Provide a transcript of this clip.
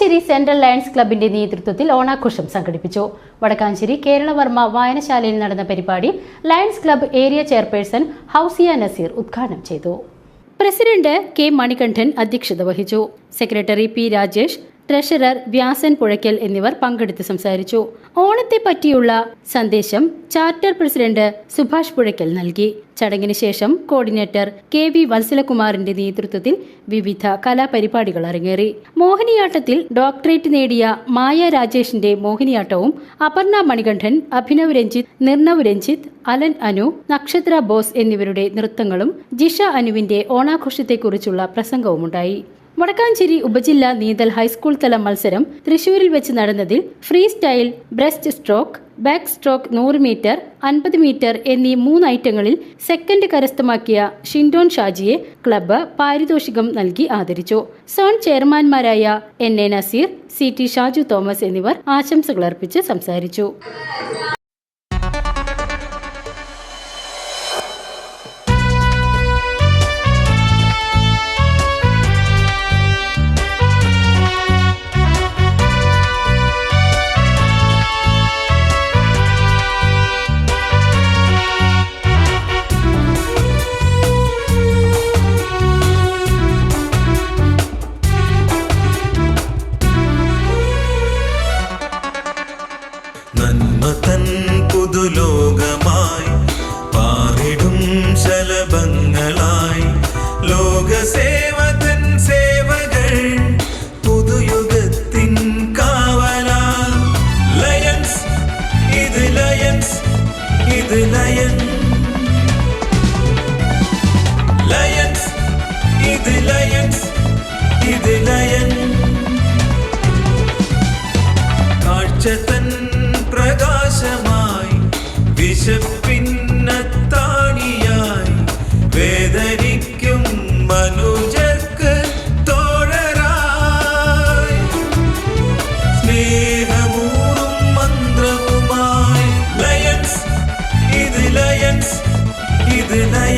Vadakkanchery central lions ക്ലബിന്റെ നേതൃത്വത്തിൽ ഓണാഘോഷം സംഘടിപ്പിച്ചു. വടക്കാഞ്ചേരി കേരളവർമ്മ വായനശാലയിൽ നടന്ന പരിപാടി Lions Club area chairperson Housiya Naseer ഉദ്ഘാടനം ചെയ്തു. പ്രസിഡന്റ് കെ മണികണ്ഠൻ അധ്യക്ഷത വഹിച്ചു. Secretary P Rajesh, treasurer Vyasan Puzhakkal എന്നിവർ പങ്കെടുത്ത് സംസാരിച്ചു. ഓണത്തെ പറ്റിയുള്ള സന്ദേശം ചാർട്ടർ പ്രസിഡന്റ് സുഭാഷ് പുഴയ്ക്കൽ നൽകി. ചടങ്ങിന് ശേഷം കോർഡിനേറ്റർ കെ വി വത്സലകുമാറിന്റെ നേതൃത്വത്തിൽ വിവിധ കലാപരിപാടികൾ അരങ്ങേറി. മോഹിനിയാട്ടത്തിൽ ഡോക്ടറേറ്റ് നേടിയ മായ രാജേഷിന്റെ മോഹിനിയാട്ടവും അപർണ മണികണ്ഠൻ, അഭിനവ് രഞ്ജിത്ത്, നിർണവ് രഞ്ജിത്ത്, അലൻ അനു, നക്ഷത്ര ബോസ് എന്നിവരുടെ നൃത്തങ്ങളും ജിഷ അനുവിന്റെ ഓണാഘോഷത്തെക്കുറിച്ചുള്ള പ്രസംഗവുമുണ്ടായി. വടക്കാഞ്ചേരി ഉപജില്ലാ നീന്തൽ ഹൈസ്കൂൾ തല മത്സരം തൃശൂരിൽ വെച്ച് നടന്നതിൽ freestyle, breaststroke, backstroke 100 metre, 50 metre എന്നീ 3 ഐറ്റങ്ങളിൽ സെക്കൻഡ് കരസ്ഥമാക്കിയ ഷിൻഡോൺ ഷാജിയെ ക്ലബ്ബ് പാരിതോഷികം നൽകി ആദരിച്ചു. സോൺ ചെയർമാൻമാരായ NA നസീർ, CT ഷാജു തോമസ് എന്നിവർ ആശംസകൾ അർപ്പിച്ച് സംസാരിച്ചു. നന്മതൻ പുതുലോകമായി പാറിടും ശലഭങ്ങളായി ലോകസേവതൻ സേവകൾ പുതുയുഗത്തിൻ കാവലാൽ ലയൺസ് ഇത് ലയൺസ് ഇത് ലയൺ ലയൺസ് ഇത് ലയൺസ് ഇത് ലയൺ കാഴ്ചതൻ പ്രകാശമായി വിശപ്പിന്നത്താണിയായി വേദനിക്കും മനുജർക്ക് തോഴരായി സ്നേഹമൂറും മന്ത്രവുമായി ലയൺസ് ഇത് ലയൺസ് ഇത് ലയൺസ്.